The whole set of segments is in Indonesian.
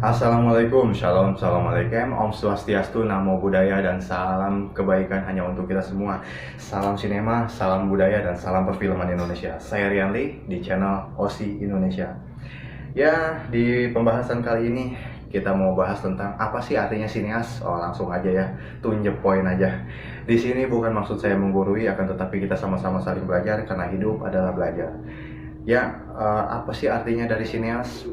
Assalamualaikum, Shalom, Salam Aleikum, Om Swastiastu, Namo Buddhaya, dan salam kebaikan hanya untuk kita semua. Salam sinema, salam budaya, dan salam perfilman Indonesia. Saya Rian Lee di channel OSI Indonesia. Ya, di pembahasan kali ini kita mau bahas tentang apa sih artinya sineas. Oh, langsung aja ya, tunjuk poin aja. Di sini bukan maksud saya menggurui, akan tetapi kita sama-sama saling belajar karena hidup adalah belajar. Ya, apa sih artinya dari sineas?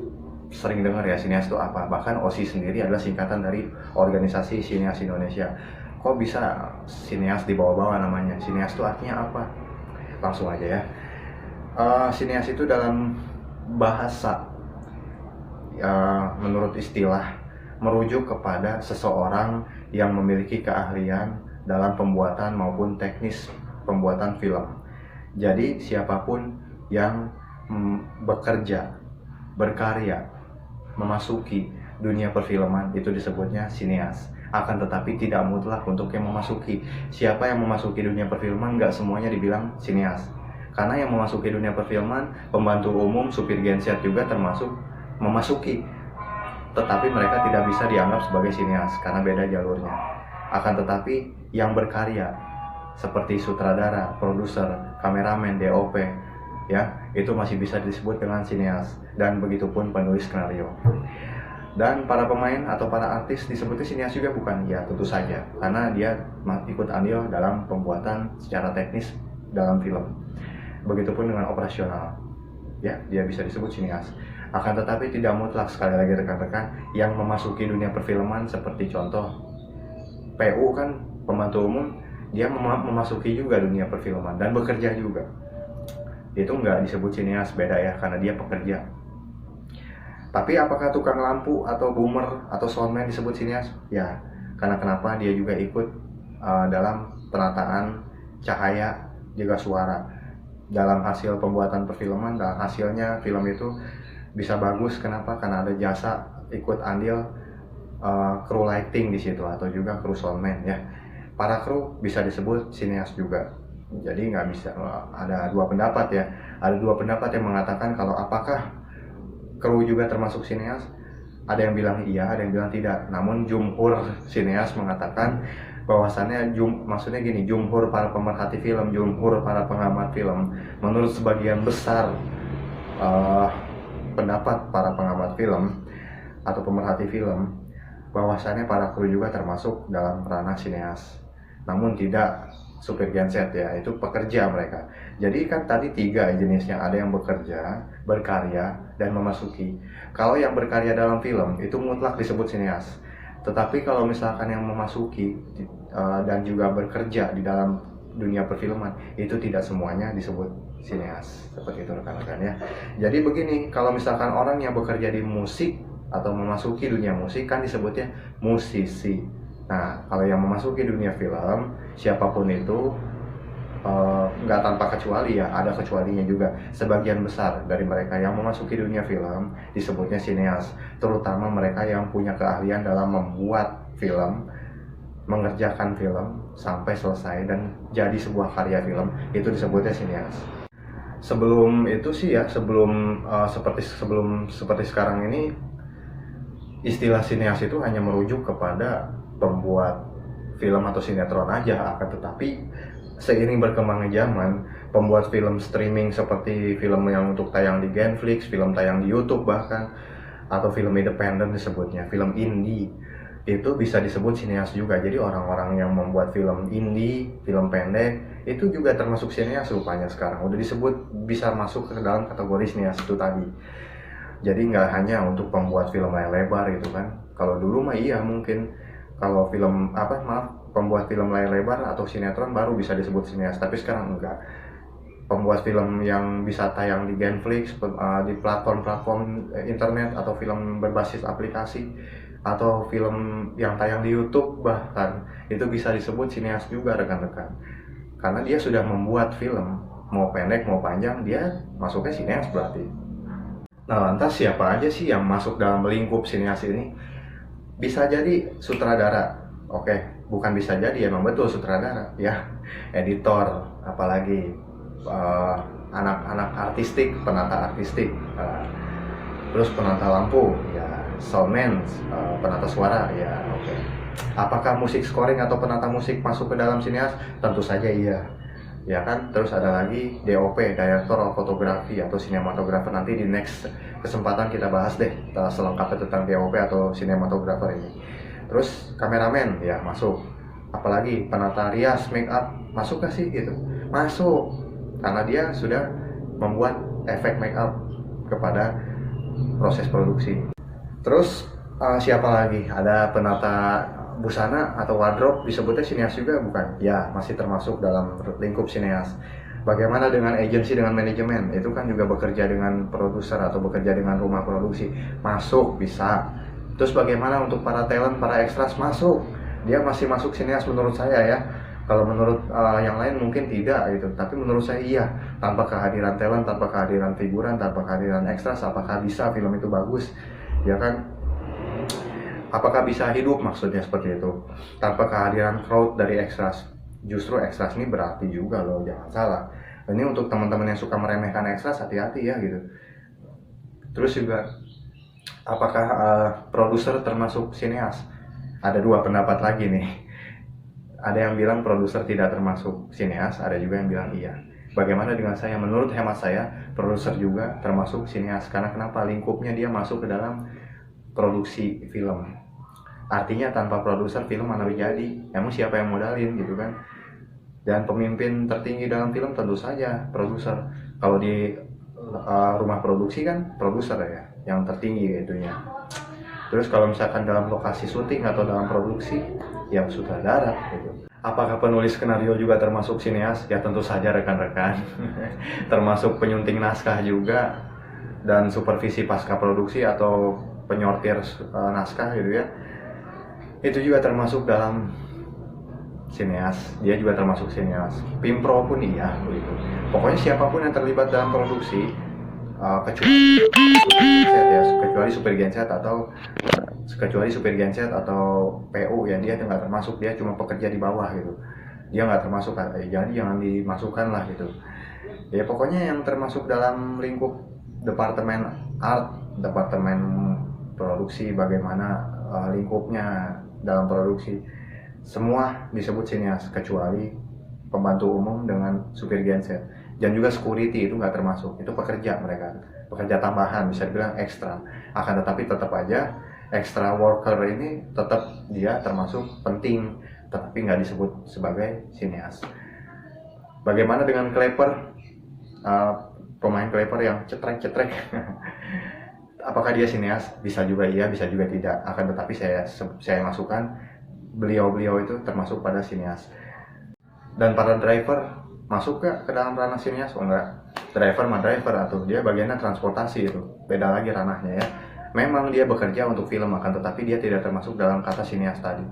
Sering dengar ya sineas itu apa, bahkan OSI sendiri adalah singkatan dari Organisasi Sineas Indonesia. Kok bisa sineas dibawa-bawa namanya? Sineas itu artinya apa? Langsung aja ya. Sineas itu dalam bahasa, menurut istilah, merujuk kepada seseorang yang memiliki keahlian dalam pembuatan maupun teknis pembuatan film. Jadi siapapun yang bekerja, berkarya, memasuki dunia perfilman itu disebutnya sineas. Akan tetapi tidak mutlak untuk yang memasuki. Siapa yang memasuki dunia perfilman nggak semuanya dibilang sineas. Karena yang memasuki dunia perfilman, pembantu umum, supir genset juga termasuk memasuki. Tetapi mereka tidak bisa dianggap sebagai sineas karena beda jalurnya. Akan tetapi yang berkarya seperti sutradara, produser, kameramen, DOP, ya, itu masih bisa disebut dengan sineas, dan begitupun penulis skenario. Dan para pemain atau para artis disebutnya sineas juga bukan? Ya, tentu saja, karena dia ikut andil dalam pembuatan secara teknis dalam film. Begitupun dengan operasional, ya, dia bisa disebut sineas. Akan tetapi tidak mutlak, sekali lagi rekan-rekan, yang memasuki dunia perfilman seperti contoh PU kan, pembantu umum, dia memasuki juga dunia perfilman dan bekerja juga. Itu nggak disebut sineas, beda ya, karena dia pekerja. Tapi apakah tukang lampu atau boomer atau soundman disebut sineas? Ya, karena kenapa dia juga ikut dalam penataan cahaya juga suara dalam hasil pembuatan perfilman, dan hasilnya film itu bisa bagus. Kenapa? Karena ada jasa ikut andil kru lighting di situ atau juga kru soundman ya. Para kru bisa disebut sineas juga. Jadi nggak bisa, ada dua pendapat ya. Ada dua pendapat yang mengatakan kalau apakah kru juga termasuk sineas. Ada yang bilang iya, ada yang bilang tidak. Namun jumhur sineas mengatakan bahwasannya maksudnya gini, jumhur para pemerhati film, jumhur para pengamat film, menurut sebagian besar pendapat para pengamat film atau pemerhati film, bahwasannya para kru juga termasuk dalam ranah sineas. Namun tidak supir genset ya, itu pekerja mereka. Jadi kan tadi tiga jenisnya, ada yang bekerja, berkarya, dan memasuki. Kalau yang berkarya dalam film itu mutlak disebut sineas. Tetapi kalau misalkan yang memasuki dan juga bekerja di dalam dunia perfilman, itu tidak semuanya disebut sineas. Seperti itu rekan-rekan ya. Jadi begini, kalau misalkan orang yang bekerja di musik atau memasuki dunia musik kan disebutnya musisi. Nah, kalau yang memasuki dunia film, siapapun itu, nggak tanpa kecuali ya, ada kecualinya juga. Sebagian besar dari mereka yang memasuki dunia film disebutnya sineas, terutama mereka yang punya keahlian dalam membuat film, mengerjakan film sampai selesai dan jadi sebuah karya film, itu disebutnya sineas. Sebelum itu sih ya, seperti sekarang ini, istilah sineas itu hanya merujuk kepada pembuat film atau sinetron aja. Akan tetapi seiring berkembangnya zaman, pembuat film streaming seperti film yang untuk tayang di Genflix, film tayang di YouTube bahkan, atau film independen disebutnya, film indie, itu bisa disebut sineas juga. Jadi orang-orang yang membuat film indie, film pendek, itu juga termasuk sineas rupanya sekarang. Udah disebut, bisa masuk ke dalam kategori sineas itu tadi. Jadi nggak hanya untuk pembuat film layar lebar gitu kan. Kalau dulu mah iya mungkin, kalau pembuat film layar lebar atau sinetron baru bisa disebut sineas, tapi sekarang enggak. Pembuat film yang bisa tayang di Genflix, di platform-platform internet, atau film berbasis aplikasi, atau film yang tayang di YouTube bahkan, itu bisa disebut sineas juga rekan-rekan. Karena dia sudah membuat film, mau pendek mau panjang, dia masuknya sineas berarti. Nah, lantas siapa aja sih yang masuk dalam lingkup sineas ini? Bisa jadi sutradara, oke, bukan bisa jadi, emang betul sutradara ya, editor, apalagi anak-anak artistik, penata artistik, terus penata lampu ya, soundman, penata suara, ya oke. Apakah musik scoring atau penata musik masuk ke dalam sineas? Tentu saja iya. Ya kan, terus ada lagi DOP, Director of Photography atau Cinematographer. Nanti di next kesempatan kita bahas deh selengkapnya tentang DOP atau Cinematographer ini. Terus kameramen, ya masuk. Apalagi penata rias, make up, masuk gak sih gitu? Masuk, karena dia sudah membuat efek make up kepada proses produksi. Terus siapa lagi? Ada penata busana atau wardrobe, disebutnya sineas juga bukan? Ya, masih termasuk dalam lingkup sineas. Bagaimana dengan agensi, dengan manajemen? Itu kan juga bekerja dengan produser atau bekerja dengan rumah produksi. Masuk, bisa. Terus bagaimana untuk para talent, para ekstras? Masuk. Dia masih masuk sineas menurut saya ya. Kalau menurut yang lain mungkin tidak gitu, tapi menurut saya iya. Tanpa kehadiran talent, tanpa kehadiran figuran, tanpa kehadiran ekstras, apakah bisa film itu bagus? Ya kan? Apakah bisa hidup, maksudnya seperti itu, tanpa kehadiran crowd dari ekstras? Justru ekstras ini berarti juga loh, jangan salah. Ini untuk teman-teman yang suka meremehkan ekstras, hati-hati ya gitu. Terus juga, apakah produser termasuk sineas? Ada dua pendapat lagi nih. Ada yang bilang produser tidak termasuk sineas, ada juga yang bilang iya. Bagaimana dengan saya? Menurut hemat saya, produser juga termasuk sineas. Karena kenapa? Lingkupnya dia masuk ke dalam produksi film. Artinya tanpa produser film mana jadi? Emang siapa yang modalin gitu kan? Dan pemimpin tertinggi dalam film tentu saja produser. Kalau di rumah produksi kan produser ya, yang tertinggi itunya. Terus kalau misalkan dalam lokasi syuting atau dalam produksi, yang sutradara gitu. Apakah penulis skenario juga termasuk sineas? Ya tentu saja rekan-rekan. Termasuk penyunting naskah juga, dan supervisi pasca produksi atau penyortir naskah gitu ya. Itu juga termasuk dalam sineas, dia juga termasuk sineas. Pimpro pun iya begitu. Pokoknya siapapun yang terlibat dalam produksi, kecuali supir genset atau PU ya, dia nggak termasuk, dia cuma pekerja di bawah gitu. Dia nggak termasuk, jadi jangan dimasukkan lah gitu. Ya pokoknya yang termasuk dalam lingkup departemen art, departemen produksi, bagaimana lingkupnya dalam produksi, semua disebut sineas kecuali pembantu umum dengan supir genset, dan juga security itu nggak termasuk, itu pekerja, mereka pekerja tambahan, bisa dibilang ekstra. Akan tetapi tetap aja extra worker ini tetap dia termasuk penting, tetapi nggak disebut sebagai sineas. Bagaimana dengan clapper, pemain clapper yang cetrek apakah dia sineas? Bisa juga iya, bisa juga tidak. Akan tetapi saya masukkan beliau itu termasuk pada sineas. Dan para driver masuk ke dalam ranah sineas? Oh enggak. Driver mah driver, atau dia bagiannya transportasi, itu beda lagi ranahnya ya. Memang dia bekerja untuk film, akan tetapi dia tidak termasuk dalam kata sineas tadi.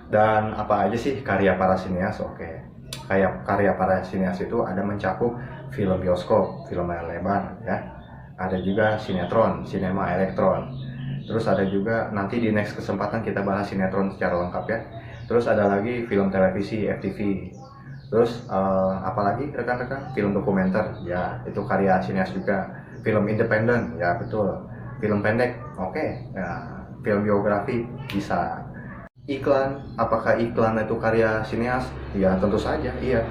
Dan apa aja sih karya para sineas? Oke. Kayak karya para sineas itu ada mencakup film bioskop, film layar lebar ya. Ada juga sinetron, sinema elektron. Terus ada juga, nanti di next kesempatan kita bahas sinetron secara lengkap ya. Terus ada lagi film televisi, FTV. Terus apalagi rekan-rekan? Film dokumenter, ya itu karya sineas juga. Film independen, ya betul. Film pendek, oke. Ya, film biografi, bisa. Iklan, apakah iklan itu karya sineas? Ya tentu saja, iya.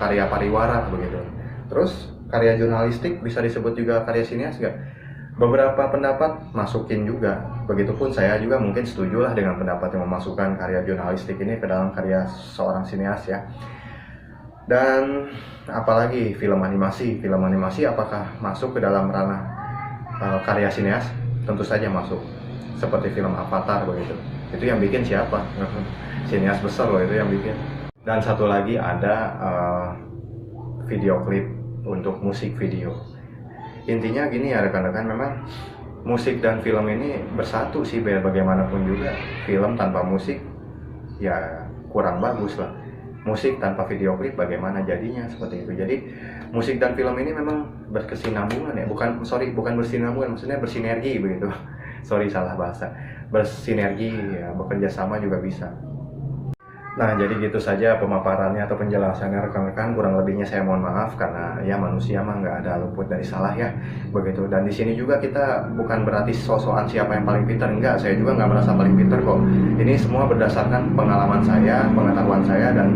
Karya pariwara begitu. Terus karya jurnalistik bisa disebut juga karya sineas nggak? Beberapa pendapat masukin juga. Begitupun saya juga mungkin setuju lah dengan pendapat yang memasukkan karya jurnalistik ini ke dalam karya seorang sineas ya. Dan apalagi film animasi apakah masuk ke dalam ranah karya sineas? Tentu saja masuk. Seperti film Avatar begitu. Itu yang bikin siapa? Sineas besar loh itu yang bikin. Dan satu lagi ada video klip untuk musik video. Intinya gini ya rekan-rekan, memang musik dan film ini bersatu sih, biar bagaimanapun juga film tanpa musik ya kurang bagus lah. Musik tanpa video klip bagaimana jadinya, seperti itu. Jadi musik dan film ini memang berkesinambungan ya, bukan bersinambungan, maksudnya bersinergi begitu. Sorry salah bahasa. Bersinergi ya, bekerja sama juga bisa. Nah, jadi gitu saja pemaparannya atau penjelasannya rekan-rekan. Kurang lebihnya saya mohon maaf karena ya manusia mah nggak ada luput dari salah ya. Begitu. Dan di sini juga kita bukan berarti sosokan siapa yang paling pintar, enggak. Saya juga nggak merasa paling pintar kok. Ini semua berdasarkan pengalaman saya, pengetahuan saya, dan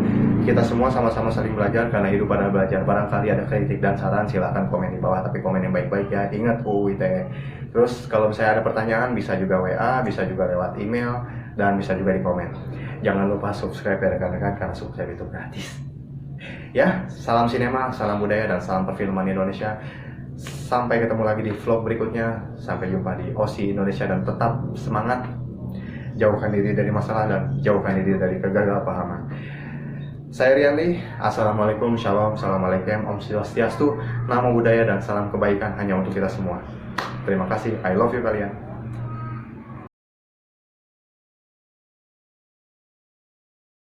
kita semua sama-sama saling belajar karena hidup adalah belajar. Barangkali ada kritik dan saran silahkan komen di bawah, tapi komen yang baik-baik ya. Ingat UIT. Terus kalau misalnya ada pertanyaan bisa juga WA, bisa juga lewat email, dan bisa juga di komen. Jangan lupa subscribe ya rekan-rekan, karena subscribe itu gratis. Ya, salam sinema, salam budaya, dan salam perfilman Indonesia. Sampai ketemu lagi di vlog berikutnya. Sampai jumpa di OSI Indonesia, dan tetap semangat. Jauhkan diri dari masalah dan jauhkan diri dari kegagalpahaman. Saya Rianli, Assalamualaikum, Shalom, Assalamualaikum, Om Swastiastu, Namo Buddhaya, dan salam kebaikan hanya untuk kita semua. Terima kasih, I love you kalian.